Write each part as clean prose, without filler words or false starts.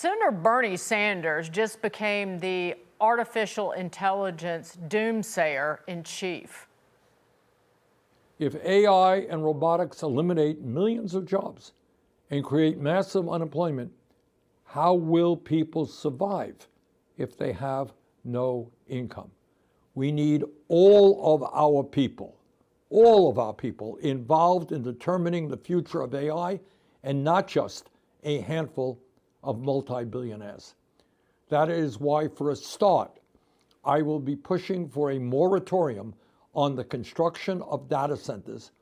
Senator Bernie Sanders just became the artificial intelligence doomsayer in chief. If AI and robotics eliminate millions of jobs and create massive unemployment, how will people survive if they have no income? We need all of our people involved in determining the future of AI, and not just a handful of multi-billionaires. That is why, for a start, I will be pushing for a moratorium on the construction of data centers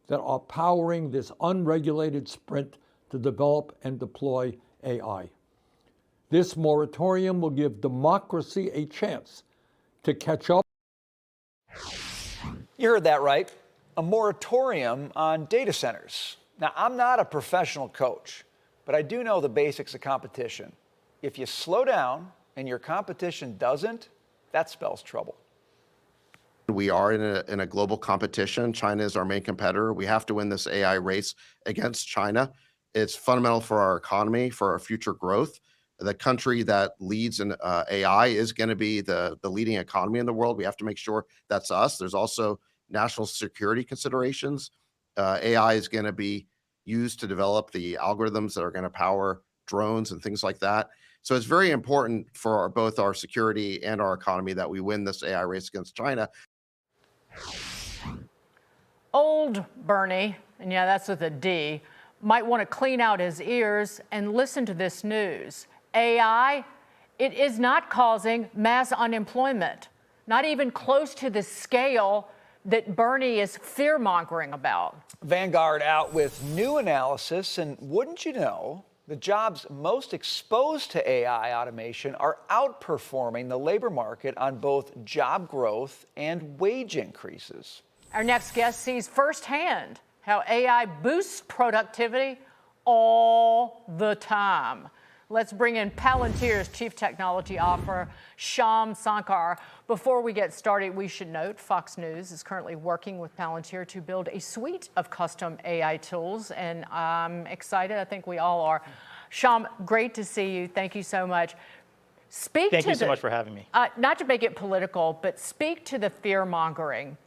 that are powering this unregulated sprint to develop and deploy AI. This moratorium will give democracy a chance to catch up. You heard that right. A moratorium on data centers. Now, I'm not a professional coach, but I do know the basics of competition. If you slow down and your competition doesn't, that spells trouble. We are in a global competition. China is our main competitor. We have to win this AI race against China. It's fundamental for our economy, for our future growth. The country that leads in AI is going to be the leading economy in the world. We have to make sure that's us. There's also national security considerations. AI is going to be used to develop the algorithms that are going to power drones and things like that. So it's very important for both our security and our economy that we win this AI race against China. Old Bernie, and yeah, that's with a D, might want to clean out his ears and listen to this news. AI, it is not causing mass unemployment, not even close to the scale that Bernie is fear-mongering about. Vanguard out with new analysis, and wouldn't you know, the jobs most exposed to AI automation are outperforming the labor market on both job growth and wage increases. Our next guest sees firsthand how AI boosts productivity all the time. Let's bring in Palantir's Chief Technology Officer, Shyam Sankar. Before we get started, we should note Fox News is currently working with Palantir to build a suite of custom AI tools, and I'm excited. I think we all are. Shyam, great to see you. Thank you so much. Thank you so much for having me. Not to make it political, but speak to the fear-mongering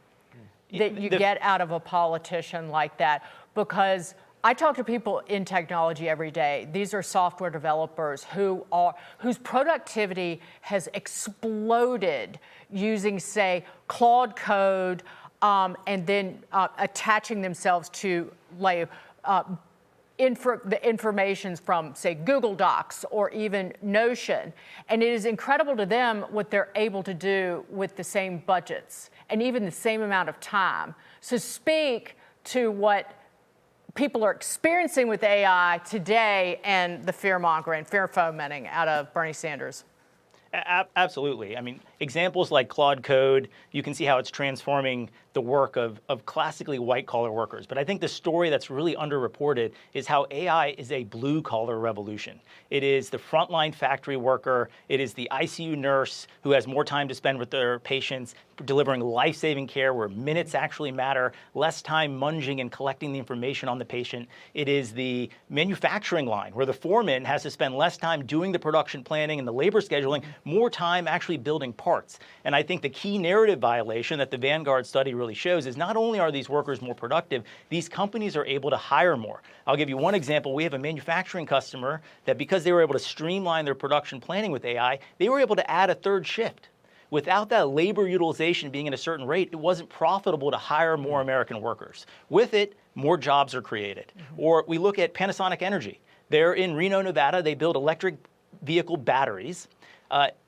that you get out of a politician like that, because I talk to people in technology every day. These are software developers whose productivity has exploded using, say, Claude Code, and then attaching themselves to the information from, say, Google Docs or even Notion. And it is incredible to them what they're able to do with the same budgets and even the same amount of time. So speak to what people are experiencing with AI today and the fear-mongering, fear-fomenting out of Bernie Sanders. Absolutely. I mean, examples like Claude Code, you can see how it's transforming the work of classically white-collar workers. But I think the story that's really underreported is how AI is a blue-collar revolution. It is the frontline factory worker. It is the ICU nurse who has more time to spend with their patients, delivering life-saving care where minutes actually matter, less time munging and collecting the information on the patient. It is the manufacturing line where the foreman has to spend less time doing the production planning and the labor scheduling, more time actually building parts. And I think the key narrative violation that the Vanguard study really shows is not only are these workers more productive, these companies are able to hire more. I'll give you one example. We have a manufacturing customer that, because they were able to streamline their production planning with AI, they were able to add a third shift. Without that labor utilization being at a certain rate, it wasn't profitable to hire more American workers. With it, more jobs are created. Or we look at Panasonic Energy. They're in Reno, Nevada. They build electric vehicle batteries.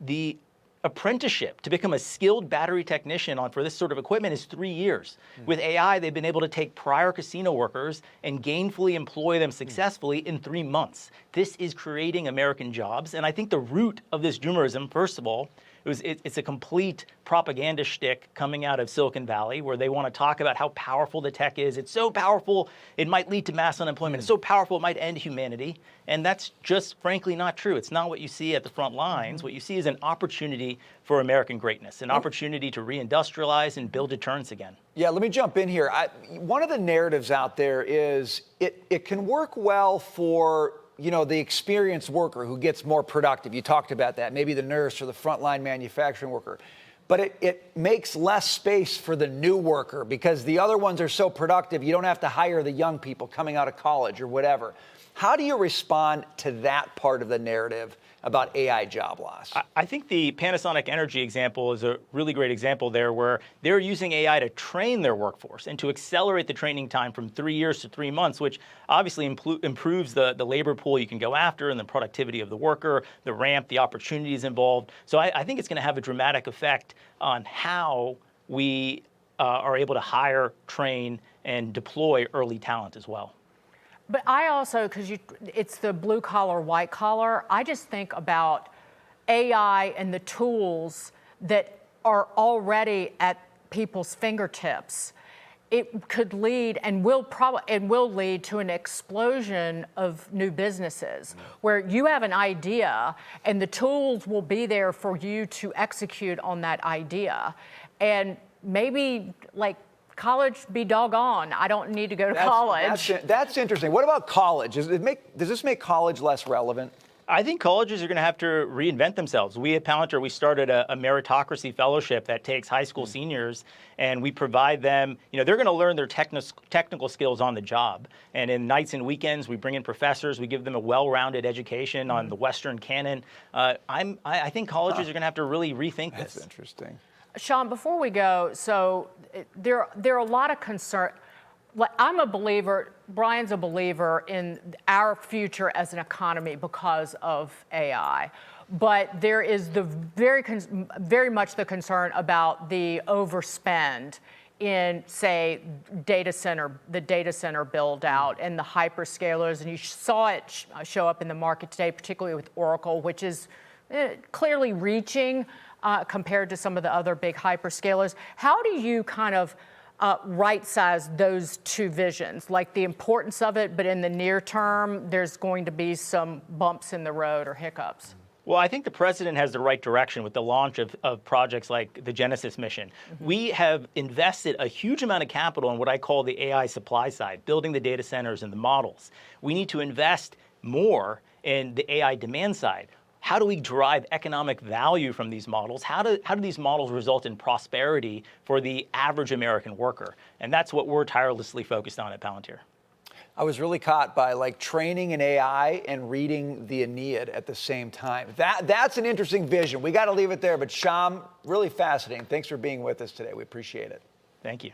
The apprenticeship to become a skilled battery technician for this sort of equipment is 3 years. With AI, they've been able to take prior casino workers and gainfully employ them successfully in 3 months. This is creating American jobs. And I think the root of this doomerism, first of all, it's a complete propaganda shtick coming out of Silicon Valley, where they want to talk about how powerful the tech is. It's so powerful, it might lead to mass unemployment. It's so powerful, it might end humanity. And that's just frankly not true. It's not what you see at the front lines. What you see is an opportunity for American greatness, an opportunity to reindustrialize and build deterrence again. Yeah, let me jump in here. One of the narratives out there is it can work well for the experienced worker who gets more productive. You talked about that, maybe the nurse or the frontline manufacturing worker. But it makes less space for the new worker because the other ones are so productive, you don't have to hire the young people coming out of college or whatever. How do you respond to that part of the narrative about AI job loss? I think the Panasonic Energy example is a really great example there where they're using AI to train their workforce and to accelerate the training time from 3 years to 3 months, which obviously improves the labor pool you can go after and the productivity of the worker, the ramp, the opportunities involved. So I think it's going to have a dramatic effect on how we are able to hire, train, and deploy early talent as well. But I also, because it's the blue collar, white collar, I just think about AI and the tools that are already at people's fingertips. It could lead and will lead to an explosion of new businesses where you have an idea and the tools will be there for you to execute on that idea. And maybe like college be doggone. I don't need to go to college. That's interesting. What about college? Does this make college less relevant? I think colleges are going to have to reinvent themselves. We at Palantir, we started a meritocracy fellowship that takes high school seniors and we provide them, they're going to learn their technical skills on the job. And in nights and weekends, we bring in professors, we give them a well-rounded education on the Western canon. I think colleges are going to have to really rethink this. That's interesting. Shyam, before we go, so there are a lot of concern. I'm a believer, Brian's a believer in our future as an economy because of AI. But there is the very much the concern about the overspend in, say, the data center build out and the hyperscalers. And you saw it show up in the market today, particularly with Oracle, which is clearly reaching compared to some of the other big hyperscalers. How do you kind of right-size those two visions, like the importance of it, but in the near term, there's going to be some bumps in the road or hiccups? Well, I think the president has the right direction with the launch of projects like the Genesis mission. We have invested a huge amount of capital in what I call the AI supply side, building the data centers and the models. We need to invest more in the AI demand side. How do we drive economic value from these models? How do these models result in prosperity for the average American worker? And that's what we're tirelessly focused on at Palantir. I was really caught by training in AI and reading the Aeneid at the same time. That's an interesting vision. We got to leave it there. But Shyam, really fascinating. Thanks for being with us today. We appreciate it. Thank you.